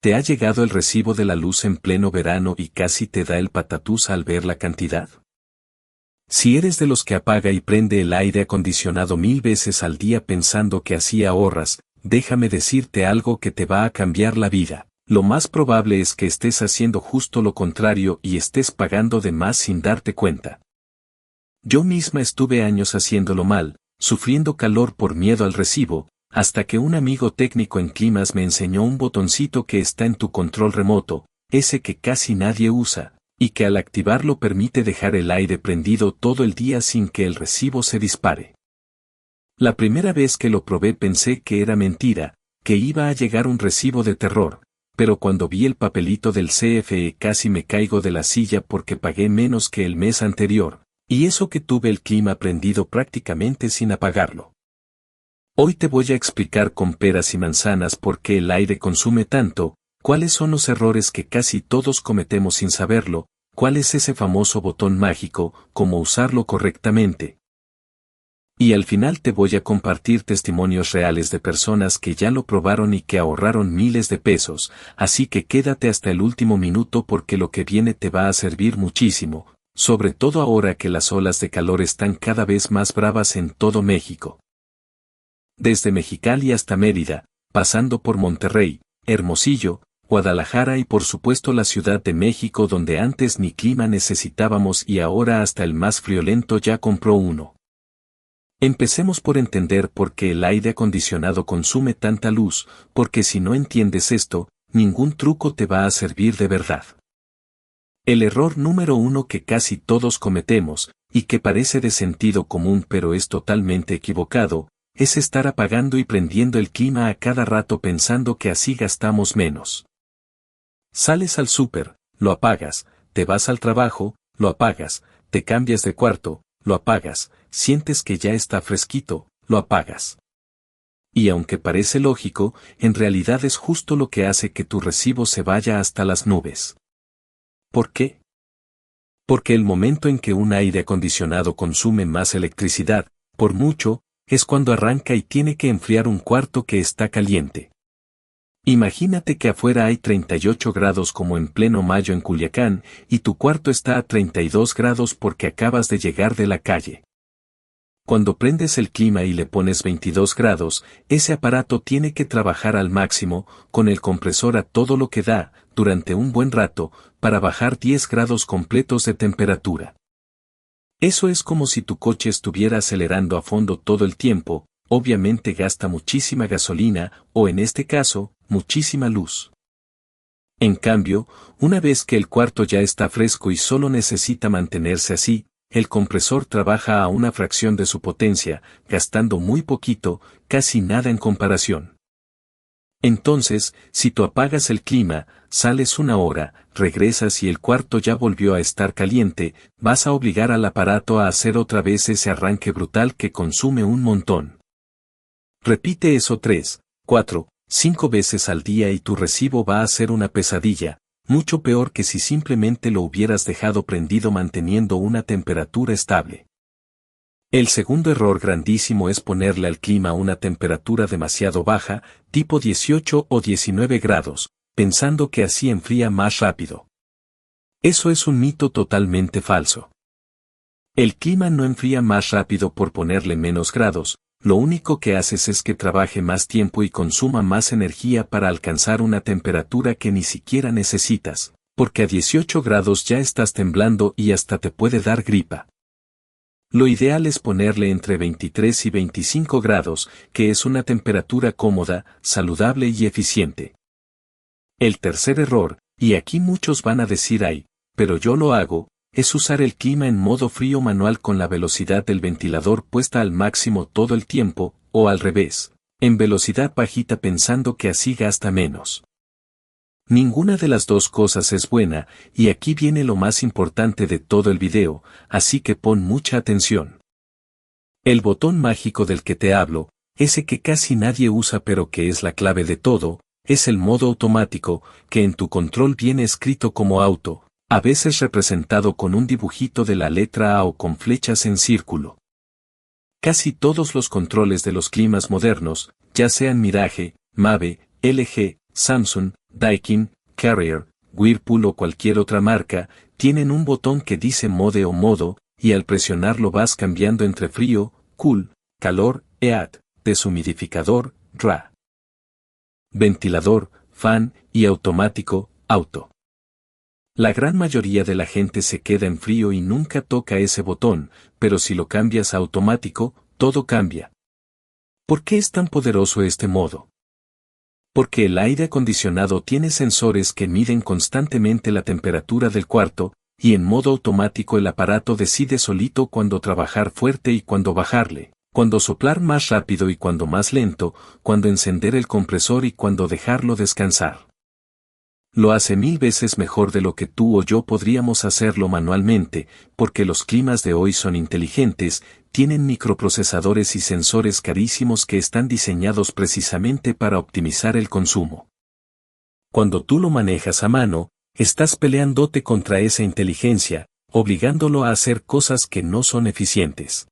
¿Te ha llegado el recibo de la luz en pleno verano y casi te da el patatús al ver la cantidad? Si eres de los que apaga y prende el aire acondicionado 1000 veces al día pensando que así ahorras, déjame decirte algo que te va a cambiar la vida. Lo más probable es que estés haciendo justo lo contrario y estés pagando de más sin darte cuenta. Yo misma estuve años haciéndolo mal, sufriendo calor por miedo al recibo, hasta que un amigo técnico en climas me enseñó un botoncito que está en tu control remoto, ese que casi nadie usa, y que al activarlo permite dejar el aire prendido todo el día sin que el recibo se dispare. La primera vez que lo probé pensé que era mentira, que iba a llegar un recibo de terror, pero cuando vi el papelito del CFE casi me caigo de la silla porque pagué menos que el mes anterior, y eso que tuve el clima prendido prácticamente sin apagarlo. Hoy te voy a explicar con peras y manzanas por qué el aire consume tanto, cuáles son los errores que casi todos cometemos sin saberlo, cuál es ese famoso botón mágico, cómo usarlo correctamente. Y al final te voy a compartir testimonios reales de personas que ya lo probaron y que ahorraron miles de pesos, así que quédate hasta el último minuto porque lo que viene te va a servir muchísimo, sobre todo ahora que las olas de calor están cada vez más bravas en todo México. Desde Mexicali hasta Mérida, pasando por Monterrey, Hermosillo, Guadalajara y por supuesto la Ciudad de México donde antes ni clima necesitábamos y ahora hasta el más friolento ya compró uno. Empecemos por entender por qué el aire acondicionado consume tanta luz, porque si no entiendes esto, ningún truco te va a servir de verdad. El error número 1 que casi todos cometemos, y que parece de sentido común pero es totalmente equivocado, es estar apagando y prendiendo el clima a cada rato pensando que así gastamos menos. Sales al súper, lo apagas, te vas al trabajo, lo apagas, te cambias de cuarto, lo apagas, sientes que ya está fresquito, lo apagas. Y aunque parece lógico, en realidad es justo lo que hace que tu recibo se vaya hasta las nubes. ¿Por qué? Porque el momento en que un aire acondicionado consume más electricidad, por mucho, es cuando arranca y tiene que enfriar un cuarto que está caliente. Imagínate que afuera hay 38 grados como en pleno mayo en Culiacán, y tu cuarto está a 32 grados porque acabas de llegar de la calle. Cuando prendes el clima y le pones 22 grados, ese aparato tiene que trabajar al máximo, con el compresor a todo lo que da, durante un buen rato, para bajar 10 grados completos de temperatura. Eso es como si tu coche estuviera acelerando a fondo todo el tiempo, obviamente gasta muchísima gasolina, o en este caso, muchísima luz. En cambio, una vez que el cuarto ya está fresco y solo necesita mantenerse así, el compresor trabaja a una fracción de su potencia, gastando muy poquito, casi nada en comparación. Entonces, si tú apagas el clima, sales una hora, regresas y el cuarto ya volvió a estar caliente, vas a obligar al aparato a hacer otra vez ese arranque brutal que consume un montón. Repite eso 3, 4, 5 veces al día y tu recibo va a ser una pesadilla, mucho peor que si simplemente lo hubieras dejado prendido manteniendo una temperatura estable. El segundo error grandísimo es ponerle al clima una temperatura demasiado baja, tipo 18 o 19 grados, pensando que así enfría más rápido. Eso es un mito totalmente falso. El clima no enfría más rápido por ponerle menos grados, lo único que haces es que trabaje más tiempo y consuma más energía para alcanzar una temperatura que ni siquiera necesitas, porque a 18 grados ya estás temblando y hasta te puede dar gripa. Lo ideal es ponerle entre 23 y 25 grados, que es una temperatura cómoda, saludable y eficiente. El tercer error, y aquí muchos van a decir ay, pero yo lo hago, es usar el clima en modo frío manual con la velocidad del ventilador puesta al máximo todo el tiempo, o al revés, en velocidad bajita pensando que así gasta menos. Ninguna de las dos cosas es buena, y aquí viene lo más importante de todo el video, así que pon mucha atención. El botón mágico del que te hablo, ese que casi nadie usa pero que es la clave de todo, es el modo automático, que en tu control viene escrito como auto, a veces representado con un dibujito de la letra A o con flechas en círculo. Casi todos los controles de los climas modernos, ya sean Mirage, Mave, LG, Samsung, Daikin, Carrier, Whirlpool o cualquier otra marca, tienen un botón que dice Mode o modo, y al presionarlo vas cambiando entre frío, cool, calor, heat, deshumidificador, RA, ventilador, fan, y automático, auto. La gran mayoría de la gente se queda en frío y nunca toca ese botón, pero si lo cambias a automático, todo cambia. ¿Por qué es tan poderoso este modo? Porque el aire acondicionado tiene sensores que miden constantemente la temperatura del cuarto, y en modo automático el aparato decide solito cuándo trabajar fuerte y cuándo bajarle, cuándo soplar más rápido y cuándo más lento, cuándo encender el compresor y cuándo dejarlo descansar. Lo hace 1000 veces mejor de lo que tú o yo podríamos hacerlo manualmente, porque los climas de hoy son inteligentes, tienen microprocesadores y sensores carísimos que están diseñados precisamente para optimizar el consumo. Cuando tú lo manejas a mano, estás peleándote contra esa inteligencia, obligándolo a hacer cosas que no son eficientes.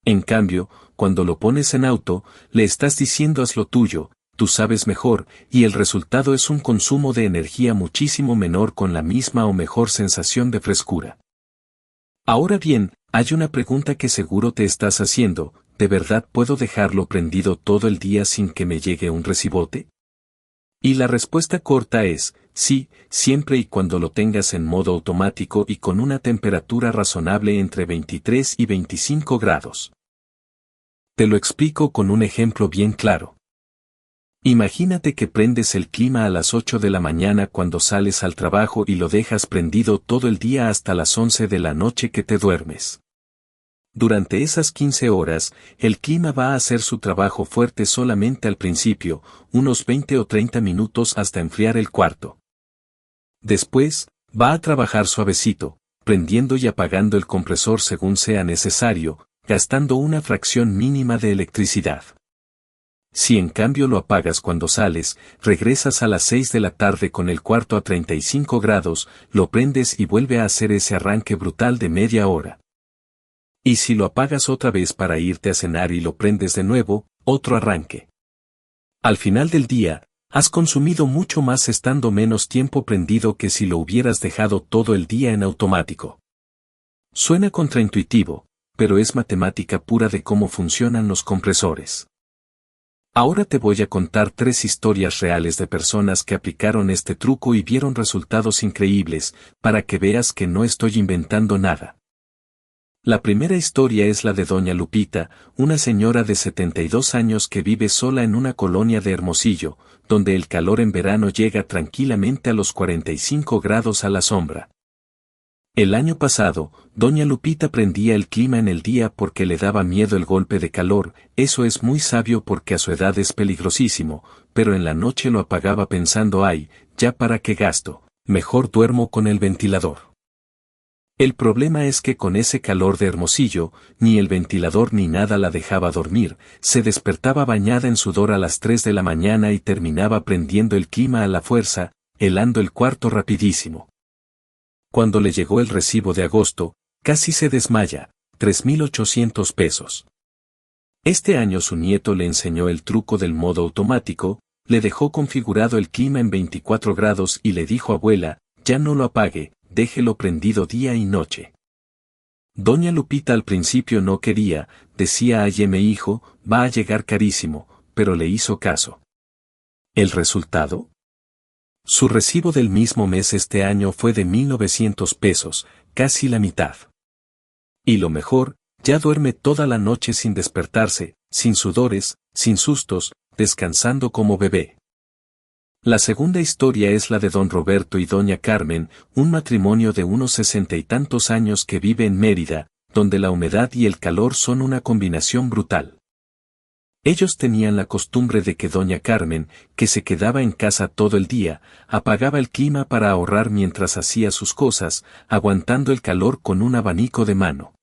En cambio, cuando lo pones en auto, le estás diciendo haz lo tuyo, tú sabes mejor, y el resultado es un consumo de energía muchísimo menor con la misma o mejor sensación de frescura. Ahora bien, hay una pregunta que seguro te estás haciendo, ¿de verdad puedo dejarlo prendido todo el día sin que me llegue un recibote? Y la respuesta corta es, sí, siempre y cuando lo tengas en modo automático y con una temperatura razonable entre 23 y 25 grados. Te lo explico con un ejemplo bien claro. Imagínate que prendes el clima a las 8 de la mañana cuando sales al trabajo y lo dejas prendido todo el día hasta las 11 de la noche que te duermes. Durante esas 15 horas, el clima va a hacer su trabajo fuerte solamente al principio, unos 20 o 30 minutos hasta enfriar el cuarto. Después, va a trabajar suavecito, prendiendo y apagando el compresor según sea necesario, gastando una fracción mínima de electricidad. Si en cambio lo apagas cuando sales, regresas a las 6 de la tarde con el cuarto a 35 grados, lo prendes y vuelve a hacer ese arranque brutal de media hora. Y si lo apagas otra vez para irte a cenar y lo prendes de nuevo, otro arranque. Al final del día, has consumido mucho más estando menos tiempo prendido que si lo hubieras dejado todo el día en automático. Suena contraintuitivo, pero es matemática pura de cómo funcionan los compresores. Ahora te voy a contar 3 historias reales de personas que aplicaron este truco y vieron resultados increíbles, para que veas que no estoy inventando nada. La primera historia es la de Doña Lupita, una señora de 72 años que vive sola en una colonia de Hermosillo, donde el calor en verano llega tranquilamente a los 45 grados a la sombra. El año pasado, Doña Lupita prendía el clima en el día porque le daba miedo el golpe de calor, eso es muy sabio porque a su edad es peligrosísimo, pero en la noche lo apagaba pensando ay, ya para qué gasto, mejor duermo con el ventilador. El problema es que con ese calor de Hermosillo, ni el ventilador ni nada la dejaba dormir, se despertaba bañada en sudor a las 3 de la mañana y terminaba prendiendo el clima a la fuerza, helando el cuarto rapidísimo. Cuando le llegó el recibo de agosto, casi se desmaya, 3.800 pesos. Este año su nieto le enseñó el truco del modo automático, le dejó configurado el clima en 24 grados y le dijo abuela, ya no lo apague, déjelo prendido día y noche. Doña Lupita al principio no quería, decía ay mi hijo, va a llegar carísimo, pero le hizo caso. ¿El resultado? Su recibo del mismo mes este año fue de 1.900 pesos, casi la mitad. Y lo mejor, ya duerme toda la noche sin despertarse, sin sudores, sin sustos, descansando como bebé. La segunda historia es la de don Roberto y doña Carmen, un matrimonio de unos 60 y tantos años que vive en Mérida, donde la humedad y el calor son una combinación brutal. Ellos tenían la costumbre de que doña Carmen, que se quedaba en casa todo el día, apagaba el clima para ahorrar mientras hacía sus cosas, aguantando el calor con un abanico de mano.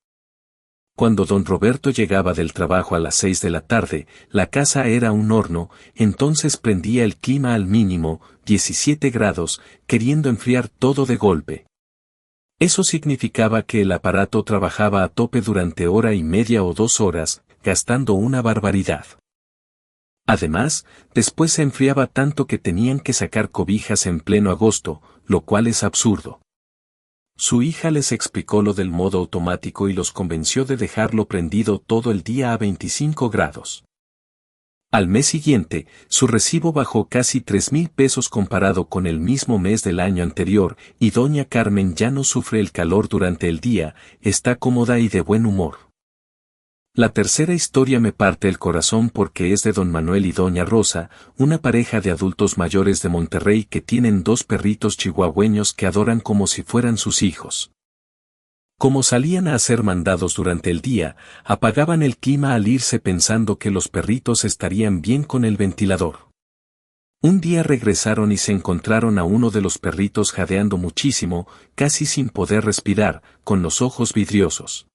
Cuando don Roberto llegaba del trabajo a las 6 de la tarde, la casa era un horno, entonces prendía el clima al mínimo, 17 grados, queriendo enfriar todo de golpe. Eso significaba que el aparato trabajaba a tope durante hora y media o 2 horas, gastando una barbaridad. Además, después se enfriaba tanto que tenían que sacar cobijas en pleno agosto, lo cual es absurdo. Su hija les explicó lo del modo automático y los convenció de dejarlo prendido todo el día a 25 grados. Al mes siguiente, su recibo bajó casi 3,000 pesos comparado con el mismo mes del año anterior, y doña Carmen ya no sufre el calor durante el día, está cómoda y de buen humor. La tercera historia me parte el corazón porque es de don Manuel y doña Rosa, una pareja de adultos mayores de Monterrey que tienen 2 perritos chihuahueños que adoran como si fueran sus hijos. Como salían a hacer mandados durante el día, apagaban el clima al irse pensando que los perritos estarían bien con el ventilador. Un día regresaron y se encontraron a uno de los perritos jadeando muchísimo, casi sin poder respirar, con los ojos vidriosos.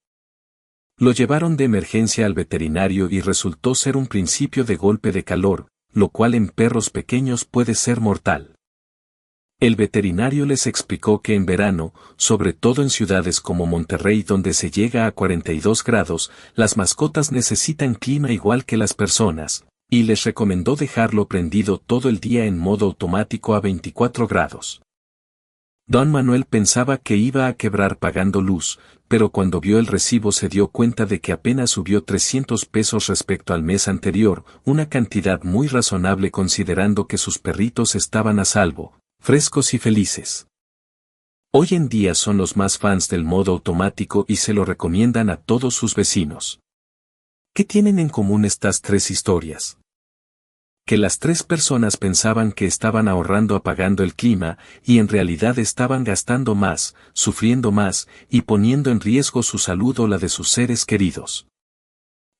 Lo llevaron de emergencia al veterinario y resultó ser un principio de golpe de calor, lo cual en perros pequeños puede ser mortal. El veterinario les explicó que en verano, sobre todo en ciudades como Monterrey donde se llega a 42 grados, las mascotas necesitan clima igual que las personas, y les recomendó dejarlo prendido todo el día en modo automático a 24 grados. Don Manuel pensaba que iba a quebrar pagando luz, pero cuando vio el recibo se dio cuenta de que apenas subió 300 pesos respecto al mes anterior, una cantidad muy razonable considerando que sus perritos estaban a salvo, frescos y felices. Hoy en día son los más fans del modo automático y se lo recomiendan a todos sus vecinos. ¿Qué tienen en común estas 3 historias? Que las 3 personas pensaban que estaban ahorrando apagando el clima, y en realidad estaban gastando más, sufriendo más, y poniendo en riesgo su salud o la de sus seres queridos.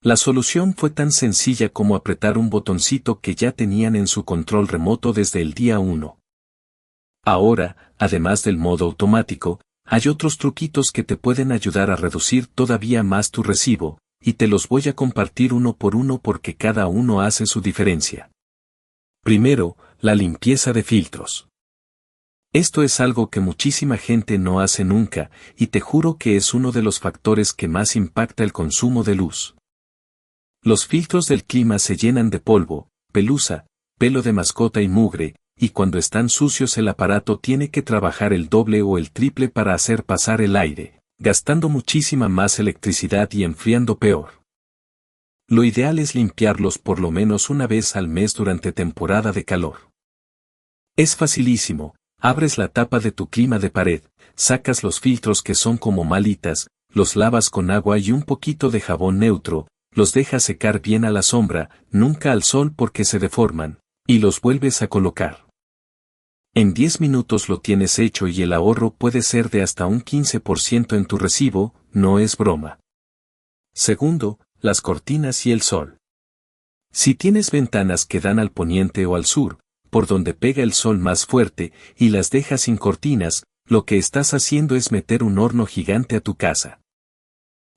La solución fue tan sencilla como apretar un botoncito que ya tenían en su control remoto desde el día 1. Ahora, además del modo automático, hay otros truquitos que te pueden ayudar a reducir todavía más tu recibo, y te los voy a compartir uno por uno porque cada uno hace su diferencia. Primero, la limpieza de filtros. Esto es algo que muchísima gente no hace nunca, y te juro que es uno de los factores que más impacta el consumo de luz. Los filtros del clima se llenan de polvo, pelusa, pelo de mascota y mugre, y cuando están sucios el aparato tiene que trabajar el doble o el triple para hacer pasar el aire, gastando muchísima más electricidad y enfriando peor. Lo ideal es limpiarlos por lo menos una vez al mes durante temporada de calor. Es facilísimo, abres la tapa de tu clima de pared, sacas los filtros que son como malitas, los lavas con agua y un poquito de jabón neutro, los dejas secar bien a la sombra, nunca al sol porque se deforman, y los vuelves a colocar. En 10 minutos lo tienes hecho y el ahorro puede ser de hasta un 15% en tu recibo, no es broma. Segundo, las cortinas y el sol. Si tienes ventanas que dan al poniente o al sur, por donde pega el sol más fuerte, y las dejas sin cortinas, lo que estás haciendo es meter un horno gigante a tu casa.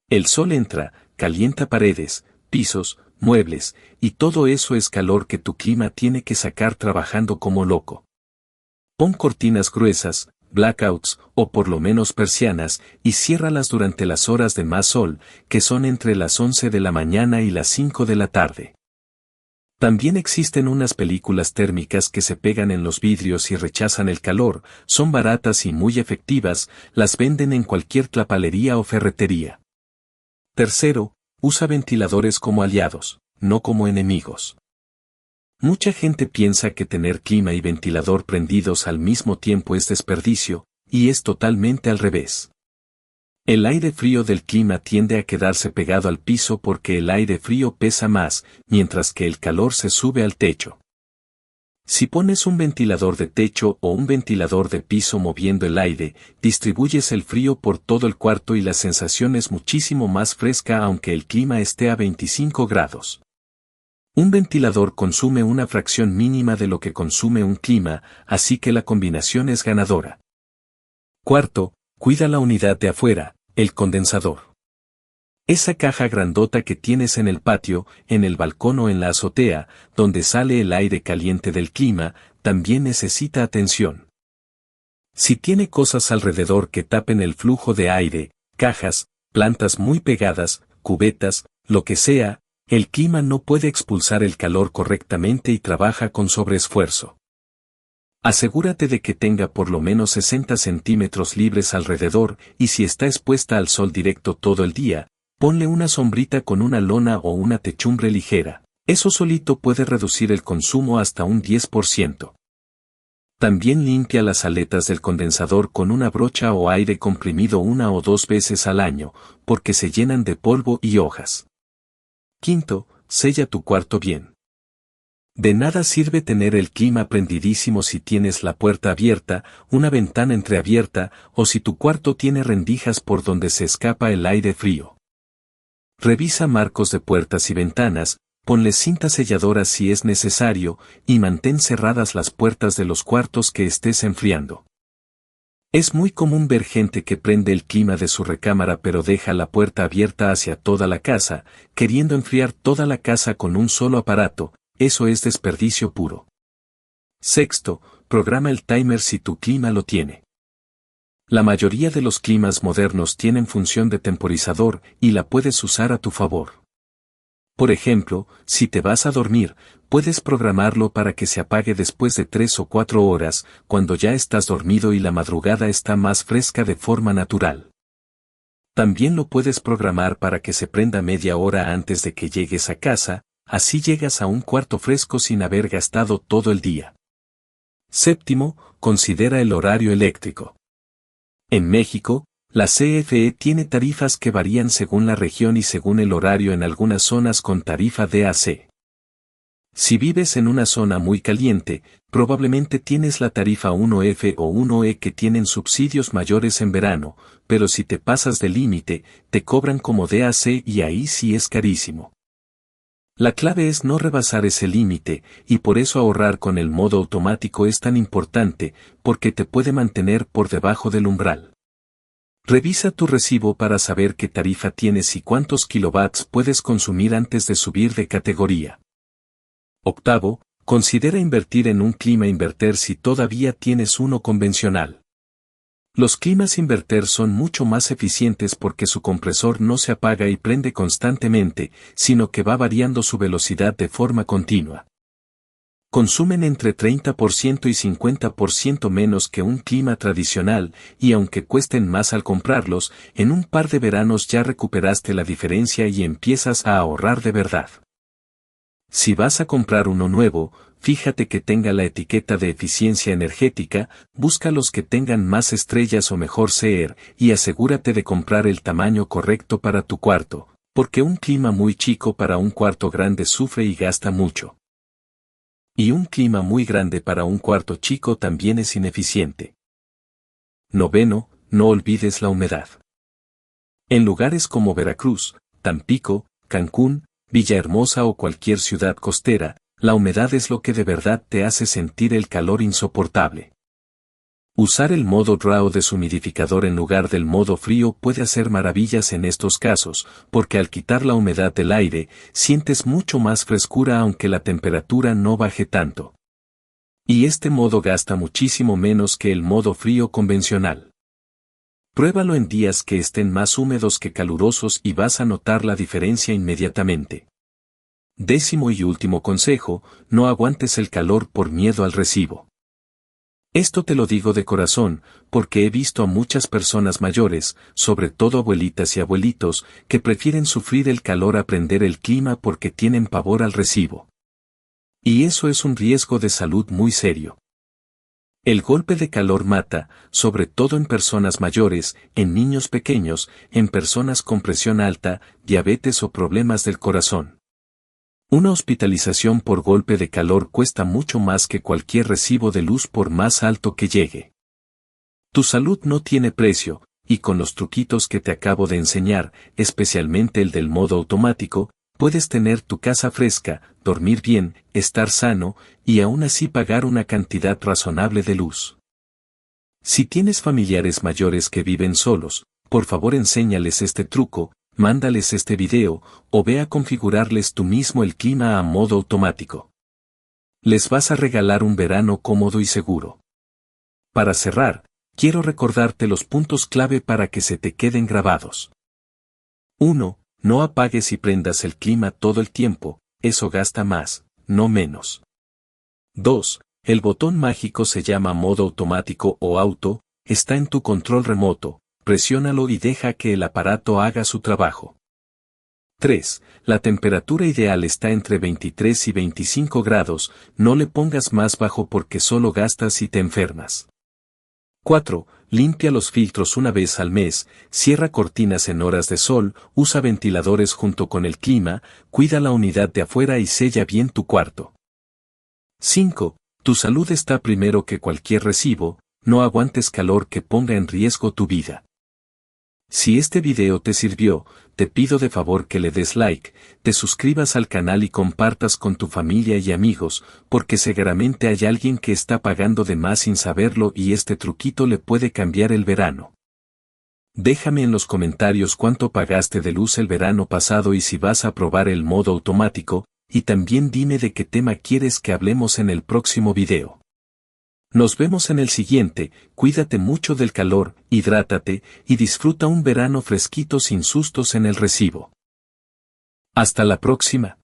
El sol entra, calienta paredes, pisos, muebles, y todo eso es calor que tu clima tiene que sacar trabajando como loco. Pon cortinas gruesas, blackouts, o por lo menos persianas, y ciérralas durante las horas de más sol, que son entre las 11 de la mañana y las 5 de la tarde. También existen unas películas térmicas que se pegan en los vidrios y rechazan el calor, son baratas y muy efectivas, las venden en cualquier tlapalería o ferretería. Tercero, usa ventiladores como aliados, no como enemigos. Mucha gente piensa que tener clima y ventilador prendidos al mismo tiempo es desperdicio, y es totalmente al revés. El aire frío del clima tiende a quedarse pegado al piso porque el aire frío pesa más, mientras que el calor se sube al techo. Si pones un ventilador de techo o un ventilador de piso moviendo el aire, distribuyes el frío por todo el cuarto y la sensación es muchísimo más fresca aunque el clima esté a 25 grados. Un ventilador consume una fracción mínima de lo que consume un clima, así que la combinación es ganadora. Cuarto, cuida la unidad de afuera, el condensador. Esa caja grandota que tienes en el patio, en el balcón o en la azotea, donde sale el aire caliente del clima, también necesita atención. Si tiene cosas alrededor que tapen el flujo de aire, cajas, plantas muy pegadas, cubetas, lo que sea, El clima no puede expulsar el calor correctamente y trabaja con sobreesfuerzo. Asegúrate de que tenga por lo menos 60 centímetros libres alrededor y si está expuesta al sol directo todo el día, ponle una sombrita con una lona o una techumbre ligera. Eso solito puede reducir el consumo hasta un 10%. También limpia las aletas del condensador con una brocha o aire comprimido 1 o 2 veces al año, porque se llenan de polvo y hojas. Quinto, sella tu cuarto bien. De nada sirve tener el clima prendidísimo si tienes la puerta abierta, una ventana entreabierta o si tu cuarto tiene rendijas por donde se escapa el aire frío. Revisa marcos de puertas y ventanas, ponle cinta selladora si es necesario y mantén cerradas las puertas de los cuartos que estés enfriando. Es muy común ver gente que prende el clima de su recámara pero deja la puerta abierta hacia toda la casa, queriendo enfriar toda la casa con un solo aparato. Eso es desperdicio puro. Sexto, programa el timer si tu clima lo tiene. La mayoría de los climas modernos tienen función de temporizador y la puedes usar a tu favor. Por ejemplo, si te vas a dormir, puedes programarlo para que se apague después de 3 o 4 horas, cuando ya estás dormido y la madrugada está más fresca de forma natural. También lo puedes programar para que se prenda media hora antes de que llegues a casa, así llegas a un cuarto fresco sin haber gastado todo el día. Séptimo, considera el horario eléctrico. En México, la CFE tiene tarifas que varían según la región y según el horario en algunas zonas con tarifa DAC. Si vives en una zona muy caliente, probablemente tienes la tarifa 1F o 1E que tienen subsidios mayores en verano, pero si te pasas del límite, te cobran como DAC y ahí sí es carísimo. La clave es no rebasar ese límite, y por eso ahorrar con el modo automático es tan importante, porque te puede mantener por debajo del umbral. Revisa tu recibo para saber qué tarifa tienes y cuántos kilovatios puedes consumir antes de subir de categoría. Octavo, considera invertir en un clima inverter si todavía tienes uno convencional. Los climas inverter son mucho más eficientes porque su compresor no se apaga y prende constantemente, sino que va variando su velocidad de forma continua. Consumen entre 30% y 50% menos que un clima tradicional, y aunque cuesten más al comprarlos, en un par de veranos ya recuperaste la diferencia y empiezas a ahorrar de verdad. Si vas a comprar uno nuevo, fíjate que tenga la etiqueta de eficiencia energética, busca los que tengan más estrellas o mejor CER, y asegúrate de comprar el tamaño correcto para tu cuarto, porque un clima muy chico para un cuarto grande sufre y gasta mucho. Y un clima muy grande para un cuarto chico también es ineficiente. Noveno, no olvides la humedad. En lugares como Veracruz, Tampico, Cancún, Villahermosa o cualquier ciudad costera, la humedad es lo que de verdad te hace sentir el calor insoportable. Usar el modo RAW deshumidificador en lugar del modo frío puede hacer maravillas en estos casos, porque al quitar la humedad del aire, sientes mucho más frescura aunque la temperatura no baje tanto. Y este modo gasta muchísimo menos que el modo frío convencional. Pruébalo en días que estén más húmedos que calurosos y vas a notar la diferencia inmediatamente. Décimo y último consejo, no aguantes el calor por miedo al recibo. Esto te lo digo de corazón, porque he visto a muchas personas mayores, sobre todo abuelitas y abuelitos, que prefieren sufrir el calor a prender el clima porque tienen pavor al recibo. Y eso es un riesgo de salud muy serio. El golpe de calor mata, sobre todo en personas mayores, en niños pequeños, en personas con presión alta, diabetes o problemas del corazón. Una hospitalización por golpe de calor cuesta mucho más que cualquier recibo de luz por más alto que llegue. Tu salud no tiene precio, y con los truquitos que te acabo de enseñar, especialmente el del modo automático, puedes tener tu casa fresca, dormir bien, estar sano, y aún así pagar una cantidad razonable de luz. Si tienes familiares mayores que viven solos, por favor enséñales este truco, mándales este video, o ve a configurarles tú mismo el clima a modo automático. Les vas a regalar un verano cómodo y seguro. Para cerrar, quiero recordarte los puntos clave para que se te queden grabados. 1. no apagues y prendas el clima todo el tiempo, eso gasta más, no menos. 2. El botón mágico se llama modo automático o auto, está en tu control remoto, presiónalo y deja que el aparato haga su trabajo. 3. La temperatura ideal está entre 23 y 25 grados, no le pongas más bajo porque solo gastas y te enfermas. 4. Limpia los filtros una vez al mes, cierra cortinas en horas de sol, usa ventiladores junto con el clima, cuida la unidad de afuera y sella bien tu cuarto. 5. Tu salud está primero que cualquier recibo, no aguantes calor que ponga en riesgo tu vida. Si este video te sirvió, te pido de favor que le des like, te suscribas al canal y compartas con tu familia y amigos, porque seguramente hay alguien que está pagando de más sin saberlo y este truquito le puede cambiar el verano. Déjame en los comentarios cuánto pagaste de luz el verano pasado y si vas a probar el modo automático, y también dime de qué tema quieres que hablemos en el próximo video. Nos vemos en el siguiente, cuídate mucho del calor, hidrátate, y disfruta un verano fresquito sin sustos en el recibo. Hasta la próxima.